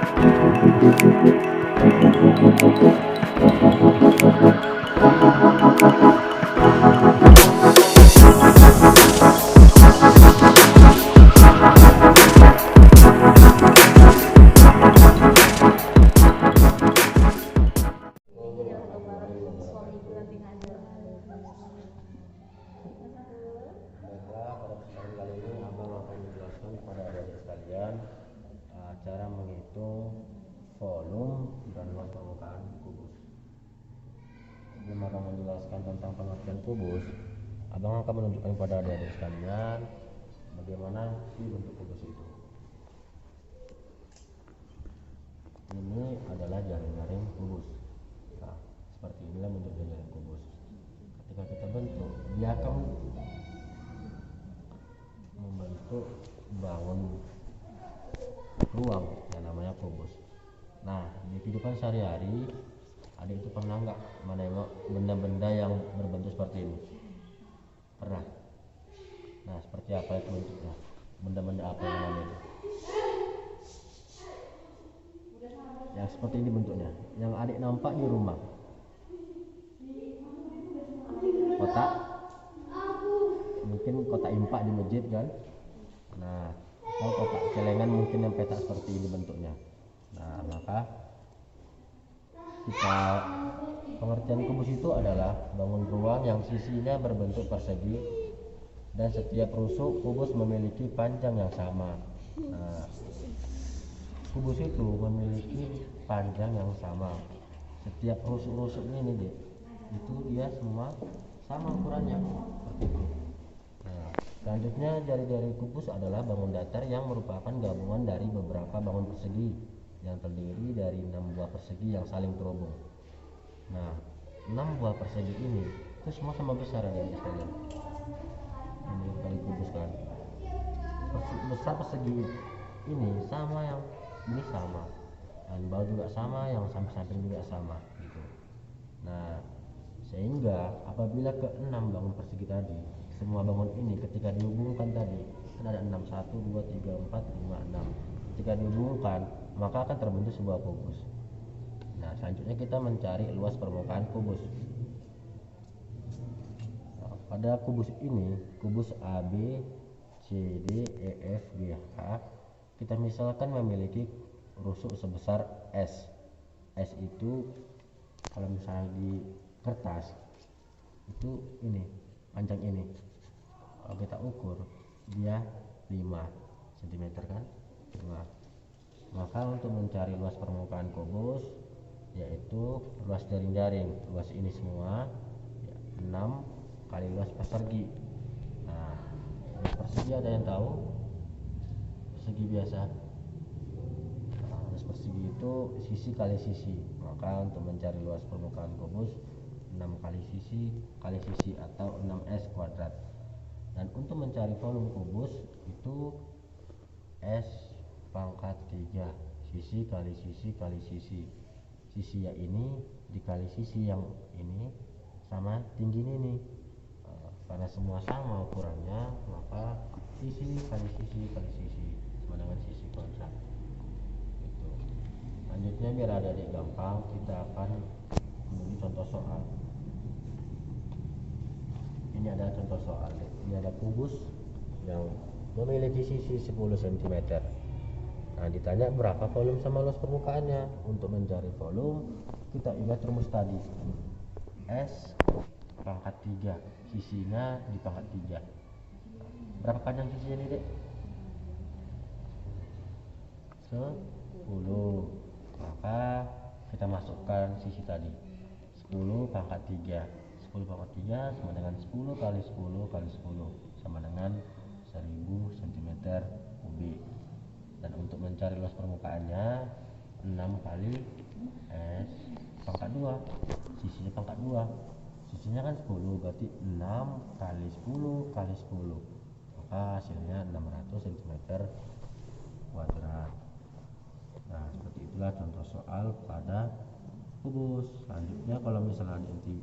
Pada kesempatan kali ini abang akan menjelaskan kepada adik-adik sekalian cara menghitung volume dan luas permukaan kubus. Sebelum abang menjelaskan tentang pengertian kubus, abang akan menunjukkan kepada adik-adik sekalian bagaimana sih bentuk kubus itu. Ini adalah jaring-jaring kubus. Nah, seperti inilah bentuk jaring kubus. Ketika kita bentuk, dia akan membentuk bangun ruang yang namanya kubus. Nah, di kehidupan sehari-hari, adik itu pernah nggak menengok benda-benda yang berbentuk seperti ini? Pernah? Nah, seperti apa itu bentuknya? Benda-benda apa yang namanya itu? Yang seperti ini bentuknya. Yang adik nampak di rumah. Kotak? Mungkin kotak impak di masjid kan? Nah, atau kotak celengan mungkin yang petak seperti ini bentuknya. Nah, maka kita pengertian kubus itu adalah bangun ruang yang sisinya berbentuk persegi dan setiap rusuk kubus memiliki panjang yang sama. Nah, kubus itu memiliki panjang yang sama. Setiap rusuk-rusuknya ini deh, itu dia semua sama ukurannya seperti itu. Nah, selanjutnya jari-jari kubus adalah bangun datar yang merupakan gabungan dari beberapa bangun persegi yang terdiri dari 6 buah persegi yang saling terhubung. Nah, 6 buah persegi ini itu semua sama besar ya sekalian. Ini kali kubus kan. Besar persegi ini sama, yang ini sama, yang bawah juga sama, yang samping-samping juga sama gitu. Nah, sehingga apabila ke-6 bangun persegi tadi, semua bangun ini ketika dihubungkan tadi kan ada 6, 1, 2, 3, 4, 5, 6. Ketika dihubungkan maka akan terbentuk sebuah kubus. Nah, selanjutnya kita mencari luas permukaan kubus. Nah, pada kubus ini, kubus AB, CD, EF, GH, kita misalkan memiliki rusuk sebesar S. S itu kalau misalnya di kertas itu ini, panjang ini. Kalau kita ukur dia 5 cm kan? Nah, maka untuk mencari luas permukaan kubus, yaitu luas jaring-jaring, luas ini semua ya, 6 kali luas persegi. Nah, luas persegi ada yang tahu? Persegi biasa. Nah, luas persegi itu sisi kali sisi. Maka untuk mencari luas permukaan kubus 6 kali sisi atau 6S kuadrat. Dan untuk mencari volume kubus itu S pangkat 3, sisi kali sisi kali sisi. Sisi yang ini dikali sisi yang ini sama tinggi ini. Karena semua sama ukurannya, maka sisi kali sisi kali sisi sama dengan sisi kuadrat. Gitu. Selanjutnya biar adik-adik gampang, kita akan menuju contoh soal. Ini ada contoh soal. Ini ada kubus yang memiliki sisi 10 cm. Nah, ditanya berapa volume sama luas permukaannya. Untuk mencari volume, kita ingat rumus tadi. S pangkat 3, sisinya di pangkat 3. Berapa panjang sisinya ini, Dek? 10. Maka kita masukkan sisi tadi. 10 pangkat 3. 10 pangkat 3 sama dengan 10 kali 10 kali 10 sama dengan 1000 cm kubik. Dan untuk mencari luas permukaannya 6 kali S pangkat 2, sisinya pangkat 2, sisinya kan 10, berarti 6 kali 10 kali 10, maka hasilnya 600 cm kuadrat. Nah, seperti itulah contoh soal pada kubus. Selanjutnya kalau misalnya nanti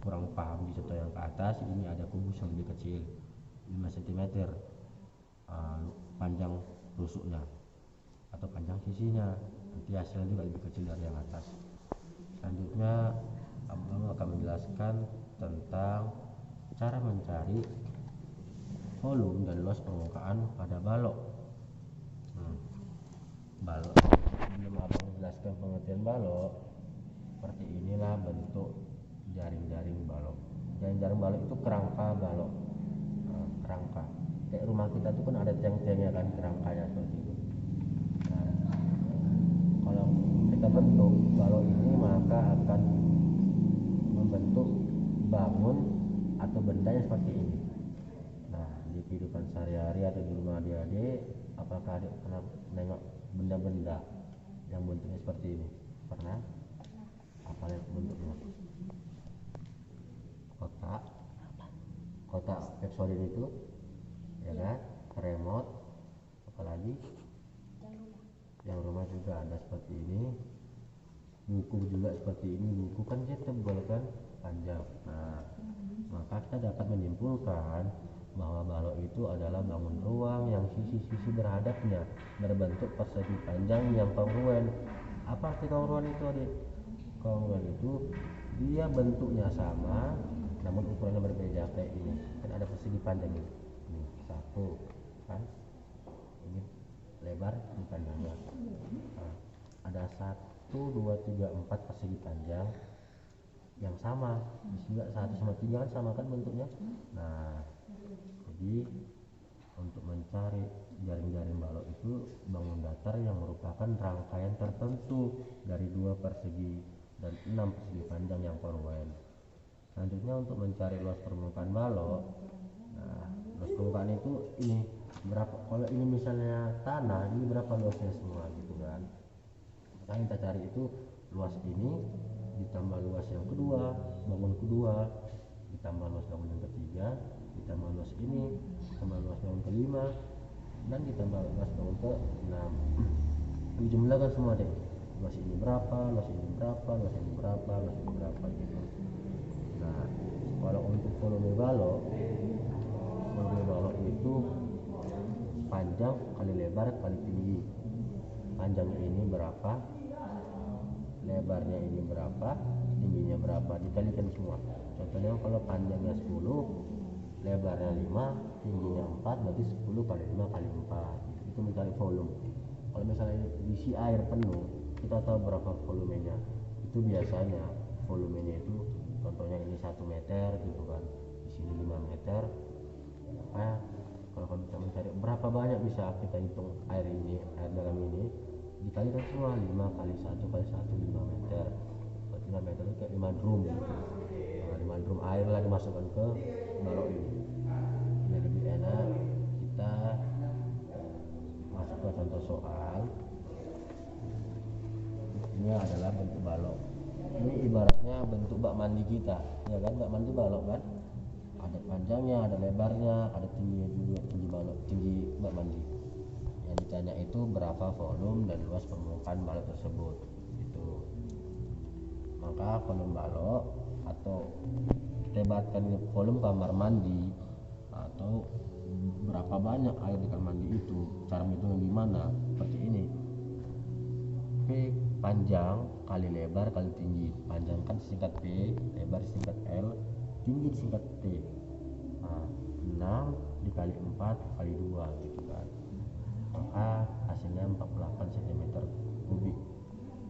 kurang paham di contoh yang ke atas, ini ada kubus yang lebih kecil 5 cm panjang rusuknya atau panjang sisinya. di hasilnya juga lebih kecil dari yang atas. Selanjutnya abang akan menjelaskan tentang cara mencari volume dan luas permukaan pada balok. Balok, sebelum abang menjelaskan pengertian balok, seperti inilah bentuk jaring-jaring balok. Jaring-jaring balok itu kerangka balok. Kerangka kayak rumah kita tuh kan ada tiang-tiangnya kan, kerangkanya seperti itu. Kalau kita bentuk balok ini, maka akan membentuk bangun atau benda yang seperti ini. Nah, di kehidupan sehari-hari atau di rumah adik-adik, apakah adik pernah menengok benda-benda yang bentuknya seperti ini? Pernah? Apa bentuknya? Kotak Pepsodent itu, ya kan? Remote, apalagi? Yang rumah juga ada seperti ini. Buku juga seperti ini. Buku kan dia tebal kan, panjang. Nah, maka kita dapat menyimpulkan bahwa balok itu adalah bangun ruang yang sisi-sisi berhadapnya berbentuk persegi panjang yang kongruen. Apa arti kongruen itu, adik? Kongruen itu dia bentuknya sama namun ukurannya berbeda. Kayak ini kan ada persegi panjang ini, satu kan, ini lebar, ini panjangnya. Nah, ada 1, 2, 3, 4 persegi panjang yang sama. Juga 1 sama 3 kan sama kan bentuknya. Nah, jadi untuk mencari jaring-jaring balok itu bangun datar yang merupakan rangkaian tertentu dari 2 persegi dan 6 persegi panjang yang kongruen. Selanjutnya untuk mencari luas permukaan balok. Nah, luas permukaan itu ini berapa, kalau ini misalnya tanah, ini berapa luasnya semua gitu kan. Maka yang kita cari itu luas ini ditambah luas yang kedua, bangun kedua, ditambah luas bangun yang ketiga, ditambah luas ini, ditambah luas bangun kelima, dan ditambah luas bangun ke-6. Dijumlahkan semua deh. Luas ini berapa, luas ini berapa, luas ini berapa, luas ini berapa gitu. Nah, kalau untuk volume balok itu panjang kali lebar kali tinggi. Panjangnya ini berapa, lebarnya ini berapa, tingginya berapa, dikalikan semua. Contohnya kalau panjangnya 10, lebarnya 5, tingginya 4, berarti 10 kali 5 kali 4. Itu mencari volume. Kalau misalnya diisi air penuh, kita tahu berapa volumenya. Itu biasanya volumenya itu, contohnya ini 1 meter gitu kan, di sini 5 meter. Maka kalau kita mencari berapa banyak, bisa kita hitung air ini, air dalam ini, dikalikan semua. 5 kali 1 kali 1, 5 meter. Berarti 5 meter itu kayak 5 drum gitu. Nah, 5 drum air lah dimasukkan ke balok ini. Ini lebih enak. Kita masuk ke contoh soal. Ini adalah bentuk balok. Ini ibaratnya bentuk bak mandi kita, ya kan? Bak mandi balok kan? Ada panjangnya, ada lebarnya, ada tingginya juga, tinggi balok, tinggi bak mandi. Yang ditanya itu berapa volume dan luas permukaan balok tersebut. Itu. Maka volume balok, atau kita ibaratkan volume kamar mandi, atau berapa banyak air di kamar mandi itu. Cara menghitungnya gimana? Seperti ini. P panjang kali lebar kali tinggi. Panjang kan disingkat P, lebar disingkat L, tinggi disingkat T. Nah, 6 dikali 4 kali 2 gitu kan. Maka hasilnya 48 cm kubik.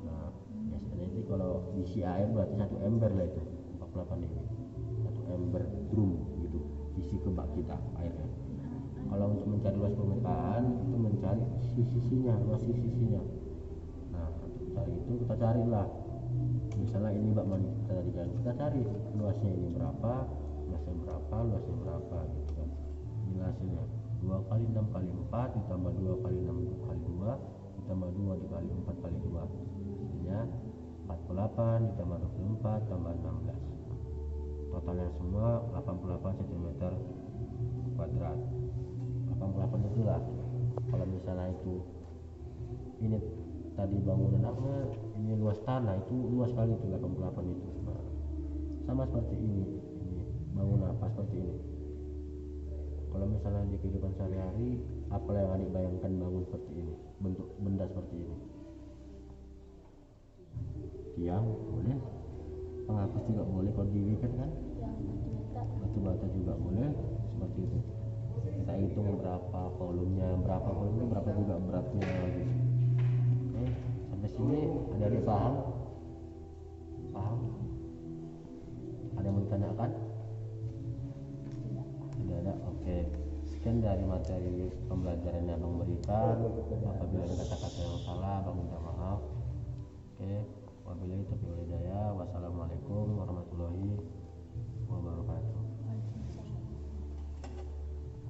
Nah, biasanya itu kalau diisi air berarti 1 ember lah itu. 48 ini. 1 ember drum gitu. Isi ke bak kita airnya. Kalau untuk mencari luas permukaan itu mencari sisi-sisinya, luas sisi-sisinya. Nah, untuk cari itu kita carilah. Misalnya ini bak mandi kita tadi kan, kita cari luasnya ini berapa, luasnya berapa, luasnya berapa gitu kan. Ini hasilnya 2 kali 6 kali 4 ditambah 2 kali 6 kali 2 ditambah 2 dikali 4 kali 2, hasilnya 48 ditambah 24 tambah 16. Totalnya semua 88 cm kuadrat. 88 itulah. Kalau misalnya itu ini tadi bangunan apa, ini luas tanah, itu luas kali itu 88 itu. Nah, sama seperti ini bangunan apa seperti ini. Kalau misalnya di kehidupan sehari-hari, apa yang adik bayangkan bangun seperti ini, bentuk benda seperti ini? tiang boleh, penghapus juga boleh. Kalau di weekend kan batu bata juga boleh, seperti itu. Kita hitung berapa volumenya berapa juga beratnya gitu. Oke, sampai sini ada paham? Ada yang mau ditanyakan? Tidak ada. Oke, sekian dari materi pembelajaran yang abang berikan. Apabila ada kata-kata yang salah